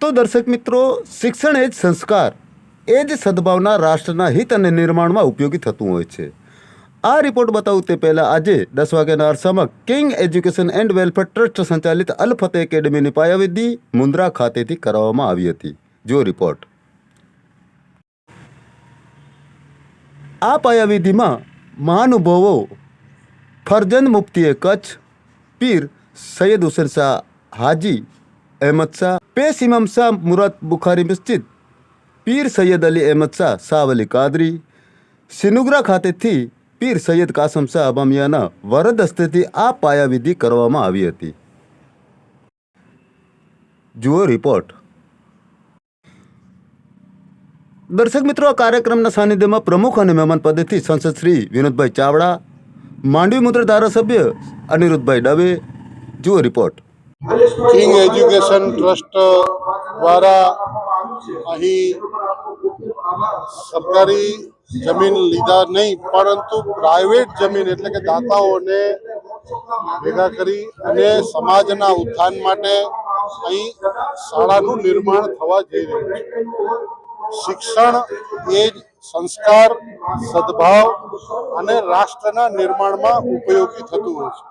તો દર્શક મિત્રો, શિક્ષણ એ જ સંસ્કાર, એ જ સદભાવના રાષ્ટ્રના હિત અને નિર્માણમાં ઉપયોગી થતું હોય છે. આ રિપોર્ટ બતાવું તે પહેલાં આજે 10 વાગ્યાના અરસામાં king education and welfare trust સંચાલિત અલ ફતેહ એકેડમીની પાયાવિધિ મુન્દ્રા ખાતેથી કરવામાં આવી હતી. જો રિપોર્ટ. આ પાયાવિધિમાં મહાનુભાવો ફરજંદ મુફ્તીએ કચ્છ, પીર સૈયદ હુસેન શાહ હાજી અહેમદ શાહ, પેશ ઇમામ શાહ મુરાદ બુખારી મસ્જિદ, પીર સૈયદ અલી અહેમદ શાહ સાવલી કાદરી, સિનુગ્રા ખાતેથી પીર સૈયદ કાસમ શાહ અબામિયાના વરદ હસ્તેથી આ પાયાવિધિ કરવામાં આવી હતી. જુઓ રિપોર્ટ. દર્શક મિત્રો, આ કાર્યક્રમના સાનિધ્યમાં પ્રમુખ અને મહેમાન પદેથી સંસદ શ્રી વિનોદભાઈ ચાવડા, માંડવી મુદ્ર ધારાસભ્ય અનિરુદ્ધભાઈ દવે. જુઓ રિપોર્ટ. કિંગ એજ્યુકેશન ટ્રસ્ટ દ્વારા અહીં સરકારી જમીન લીધા નહીં પરંતુ પ્રાઇવેટ જમીન એટલે કે દાતાઓને ભેગા કરી અને સમાજના ઉત્થાન માટે અહીં શાળાનું નિર્માણ થવા જઈ રહ્યું છે. શિક્ષણ એ જ સંસ્કાર, સદભાવ અને રાષ્ટ્રના નિર્માણમાં ઉપયોગી થતું હોય છે.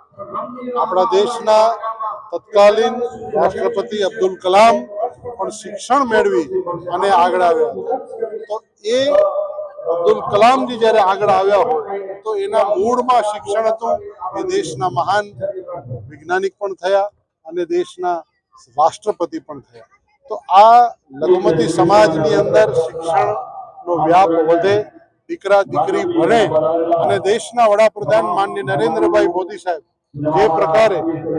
આપણા દેશના તત્કાલીન રાષ્ટ્રપતિ અબ્દુલ કલામ પણ શિક્ષણ મેળવી અને આગળ આવ્યા હતા. તો એ અબ્દુલ કલામજી જ્યારે આગળ આવ્યા હોય તો એના મૂળમાં શિક્ષણ હતું. એ દેશના મહાન વૈજ્ઞાનિક પણ થયા અને દેશના રાષ્ટ્રપતિ પણ થયા. તો આ લઘુમતી સમાજની અંદર શિક્ષણનો વ્યાપ વધે, દીકરા દીકરી ભણે અને દેશના વડાપ્રધાન માનનીય નરેન્દ્રભાઈ મોદી સાહેબ જે પ્રકારે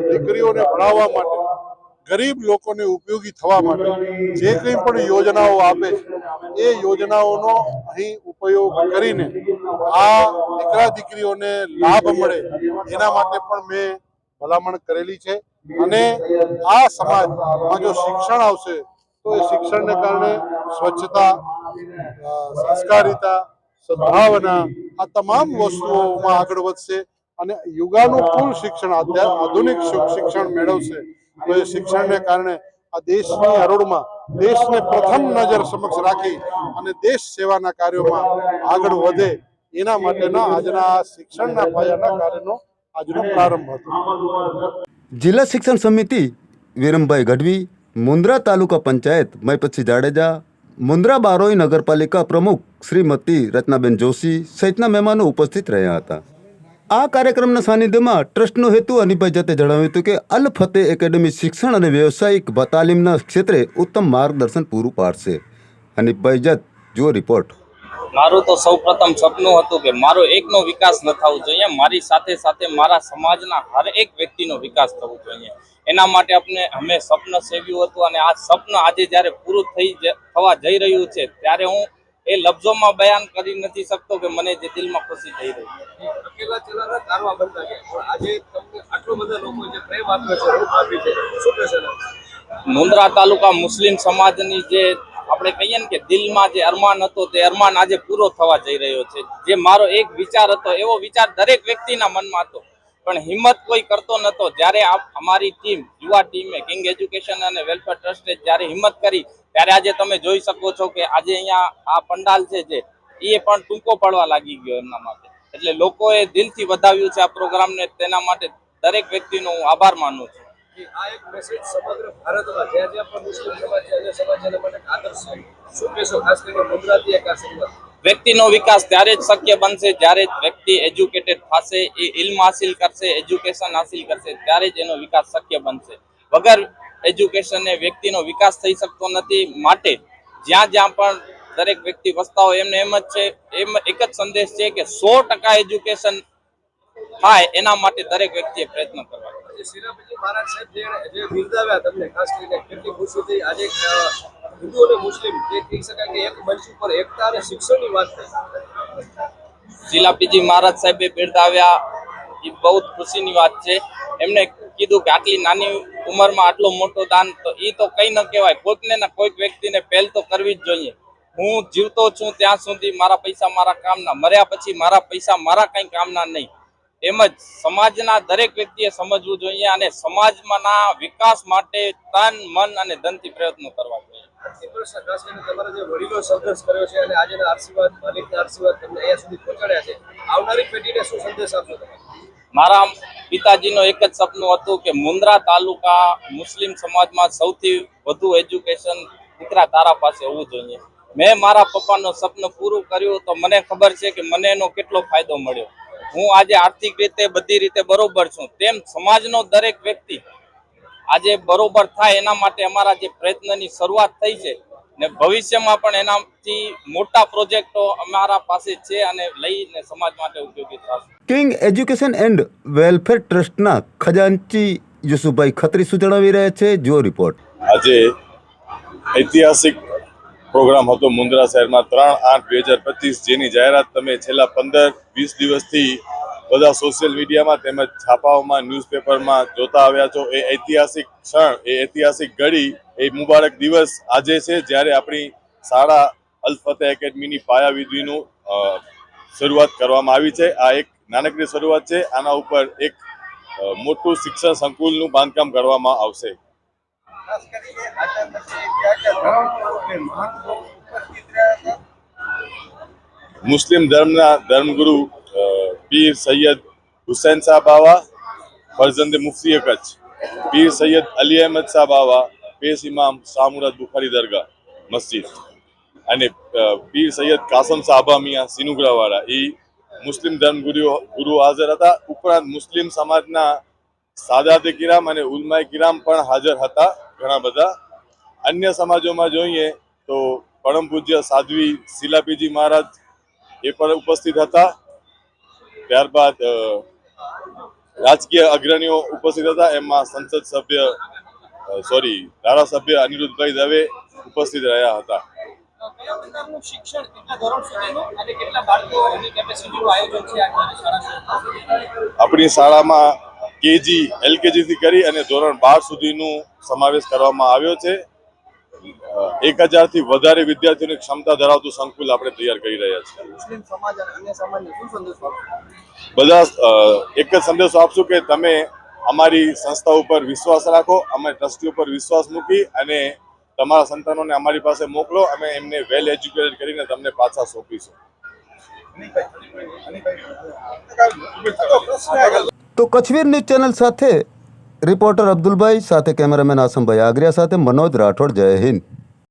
દીકરીઓને ભણાવવા માટે, ગરીબ લોકોને ઉપયોગી થવા માટે જે કંઈ પણ યોજનાઓ આપે છે એ યોજનાઓનો અહીં ઉપયોગ કરીને આ દીકરા દીકરીઓને લાભ મળે એના માટે પણ મેં ભલામણ કરેલી છે. અને આ સમાજમાં જો શિક્ષણ આવશે તો એ શિક્ષણને કારણે સ્વચ્છતા, સંસ્કારિતા, સદભાવના આ તમામ વસ્તુઓમાં આગળ વધશે અને યુગાનુકૂળ શિક્ષણ, આધુનિક શિક્ષણ મેળવશે તો એ શિક્ષણને કારણે આ દેશની હરોળમાં દેશને પ્રથમ નજર સમક્ષ રાખી અને દેશ સેવાના કાર્યોમાં આગળ વધે એના માટેના આજના શિક્ષણના પાયાના કાર્યનો આજનો પ્રારંભ હતો. જિલ્લા શિક્ષણ સમિતિ વિરમભાઈ ગઢવી, મુન્દ્રા તાલુકા પંચાયત મયપતસિંહ જાડેજા, મુન્દ્રા બારોઈ નગરપાલિકા પ્રમુખ શ્રીમતી રચનાબેન જોશી સહિતના મહેમાનો ઉપસ્થિત રહ્યા હતા. આ કાર્યક્રમના સાનિધ્યમાં ટ્રસ્ટનો હેતુ અનિભાઈ જતે જણાવ્યું હતું કે અલ ફતેહ એકેડમી શિક્ષણ અને વ્યવસાયિક તાલીમના ક્ષેત્રે ઉત્તમ માર્ગદર્શન પૂરું પાડશે. અનિભાઈ જત. જુઓ રિપોર્ટ. મારું તો સૌપ્રથમ સપનું હતું કે મારો એકનો વિકાસ ન થવો જોઈએ, મારી સાથે સાથે મારા સમાજના હર એક વ્યક્તિનો વિકાસ થવો જોઈએ. એના માટે અમે સ્વપ્ન સેવ્યું હતું અને આ સ્વપ્ન આજે જ્યારે પૂરું થવા જઈ રહ્યું છે ત્યારે હું એ લફ્ઝોમાં બયાન કરી નથી શકતો કે મને જે દિલમાં ખુશી થઈ રહી છે. મુન્દ્રા તાલુકા મુસ્લિમ સમાજની જે આપણે કહીએ ને કે દિલમાં જે અરમાન હતો તે અરમાન આજે પૂરો થવા જઈ રહ્યો છે. જે મારો એક વિચાર હતો એવો વિચાર દરેક વ્યક્તિના મનમાં હતો પણ હિંમત કોઈ કરતો નહોતો. જ્યારે અમારી ટીમ, યુવા ટીમે, કિંગ એજ્યુકેશન અને વેલફેર ટ્રસ્ટે જ્યારે હિંમત કરી ત્યારે આજે તમે જોઈ શકો છો કે આજે અહીંયા આ પંડાલ છે જે એ પણ ટૂંકો પડવા લાગી ગયો એમના માટે. એટલે લોકોએ દિલથી વધાવ્યું છે આ પ્રોગ્રામને. તેના માટે દરેક વ્યક્તિનો હું આભાર માનું છું. આ એક મેસેજ સમગ્ર ભારતમાં જ્યાં જ્યાં પણ મુસ્લિમ સમાજ છે અને સમાજ એના માટે આદર્શ છે. શું કહેશો ખાસ કરીને મુન્દ્રાથી એક આ શરૂઆત? વ્યક્તિનો વિકાસ ત્યારે જ શક્ય બનશે જ્યારે વ્યક્તિ એજ્યુકેટેડ થશે, એ ઇલ્મ હાસિલ કરશે, એજ્યુકેશન હાસિલ કરશે, ત્યારે જ એનો વિકાસ શક્ય બનશે. વગર એજ્યુકેશનને વ્યક્તિનો વિકાસ થઈ શકતો નથી. માટે જ્યાં જ્યાં પણ દરેક વ્યક્તિ વસતા હોય એમને એમ જ છે, એમ એક જ સંદેશ છે કે 100% એજ્યુકેશન થાય એના માટે દરેક વ્યક્તિએ પ્રયત્ન કરવા. શિરાપજી મહારાજ સાહેબ જે બિરદાવ્યા તમને ખાસ કરીને કેટલી ખુશી થઈ. આજે હિન્દુ અને મુસ્લિમ જે કહી શકાય કે એક મંચ ઉપર એકતા અને શિક્ષણની વાત થઈ. શિલાપીજી મહારાજ સાહેબે બિરદાવ્યા એ બહુ ખુશીની વાત છે. એમને કીધું કે આટલી નાની ઉંમરમાં આટલો મોટો દાન તો એ તો કઈ ન કહેવાય. કોઈકને ને કોઈક વ્યક્તિને પહેલ તો કરવી જ જોઈએ. હું જીવતો છું ત્યાં સુધી મારા પૈસા મારા કામના, મર્યા પછી મારા પૈસા મારા કઈ કામના નહીં. એમજ સમાજના દરેક વ્યક્તિએ સમજવું જોઈએ અને સમાજમાંના વિકાસ માટે તન મન અને ધનથી પ્રયત્નો કરવા જોઈએ. અંતિમ પ્રશ્ન ખાસ કરીને તમારા જે વડીલો સંઘર્ષ કર્યો છે અને આજના આશીર્વાદ માલિકના આશીર્વાદ તમને અહીંયા સુધી પહોંચાડ્યા છે, આવનારી પેઢીને શું સંદેશ આપશો તમે? મારા પિતાજીનો એક જ સપનું હતું કે મુન્દ્રા તાલુકા મુસ્લિમ સમાજમાં સૌથી વધુ એજ્યુકેશન દીકરા તારા પાસે હોવું જોઈએ. મેં મારા પપ્પાનું સપનું પૂરું કર્યું તો મને ખબર છે કે મને એનો કેટલો ફાયદો મળ્યો. હું આજે આર્થિક રીતે બધી રીતે બરોબર છું, તેમ સમાજનો દરેક વ્યક્તિ આજે બરોબર થાય એના માટે અમારા જે પ્રયત્નની શરૂઆત થઈ છે ને ભવિષ્યમાં પણ એનાથી મોટા પ્રોજેક્ટો અમારા પાસે છે અને લઈને સમાજ માટે ઉપયોગી થશે. કિંગ એજ્યુકેશન એન્ડ વેલફેર ટ્રસ્ટના ખજાનચી યુસુફભાઈ ખત્રી શું જણાવી રહ્યા છે, જો રિપોર્ટ. આજે ઐતિહાસિક પ્રોગ્રામ હતો મુન્દ્રા શહેરમાં 3/8/2025, જેની જાહેરાત તમે છેલ્લા 15-20 દિવસથી બધા સોશિયલ મીડિયામાં તેમજ છાપાઓમાં ન્યૂઝપેપરમાં જોતા આવ્યા છો. એ ઐતિહાસિક ક્ષણ, એ ઐતિહાસિક ઘડી, એ મુબારક દિવસ આજે છે જ્યારે આપણી શાળા અલ ફતેહ એકેડમીની પાયાવિધિનું શરૂઆત કરવામાં આવી છે. આ એક નાનકડી શરૂઆત છે. આના ઉપર એક મોટું શિક્ષણ સંકુલનું બાંધકામ કરવામાં આવશે. મુસ્લિમ ધર્મના ધર્મગુરુ પીર સૈયદ હુસૈન શાહ બાવા, ફરજંદે મુફ્તી કચ્છ, પીર સૈયદ અલી અહેમદ શાહ બાવા, પેશ ઇમામ શાહ મુરાદ બુખારી દરગાહ મસ્જિદ, અને પીર સૈયદ કાસમ શાહ અબા મિયા સિનુગરાવાળા, એ મુસ્લિમ ધર્મગુરુ હાજર હતા. ઉપરાંત મુસ્લિમ સમાજના સાદાતે કિરામ અને ઉલમાએ કિરામ પણ હાજર હતા. ઘણા બધા અન્ય સમાજોમાં જોઈએ તો પરમ પૂજ્ય સાધ્વી શિલાપીજી મહારાજ એ પણ ઉપસ્થિત હતા. ત્યારબાદ રાજકીય અગ્રણીઓ ઉપસ્થિત હતા. એમાં સંસદ સભ્ય ધારાસભ્ય અનિરુદ્ધભાઈ દવે ઉપસ્થિત રહ્યા હતા. કયા પ્રકારનું શિક્ષણ, કેટલા ધોરણ સુધીનું અને કેટલા બાળકોની કેપેસિટીનું આયોજન છે આજની શાળા? આપણી શાળામાં કેજી, LKG થી કરી અને ધોરણ 12 સુધીનું સમાવેશ કરવામાં આવ્યો છે. 1000 થી વધારે વિદ્યાર્થીઓની ક્ષમતા ધરાવતું સંકુલ આપણે તૈયાર કરી રહ્યા છીએ. મુસ્લિમ સમાજ અને અન્ય સમાજને શું સંદેશો આપશો? બધા એક જ સંદેશો આપશું કે તમે અમારી સંસ્થા ઉપર વિશ્વાસ રાખો, અમારી ટ્રસ્ટી ઉપર વિશ્વાસ મૂકી અને તમારા સંતાનોને અમારી પાસે મોકલો. અમે એમને વેલ એજ્યુકેટેડ કરીને તમને પાછા સોંપીશું. તો કચ્છવીર ન્યૂઝ ચેનલ સાથે રિપોર્ટર અબ્દુલભાઈ સાથે કેમેરામેન આસમભાઈ આગરિયા સાથે મનોજ રાઠોડ. જય હિન્દ.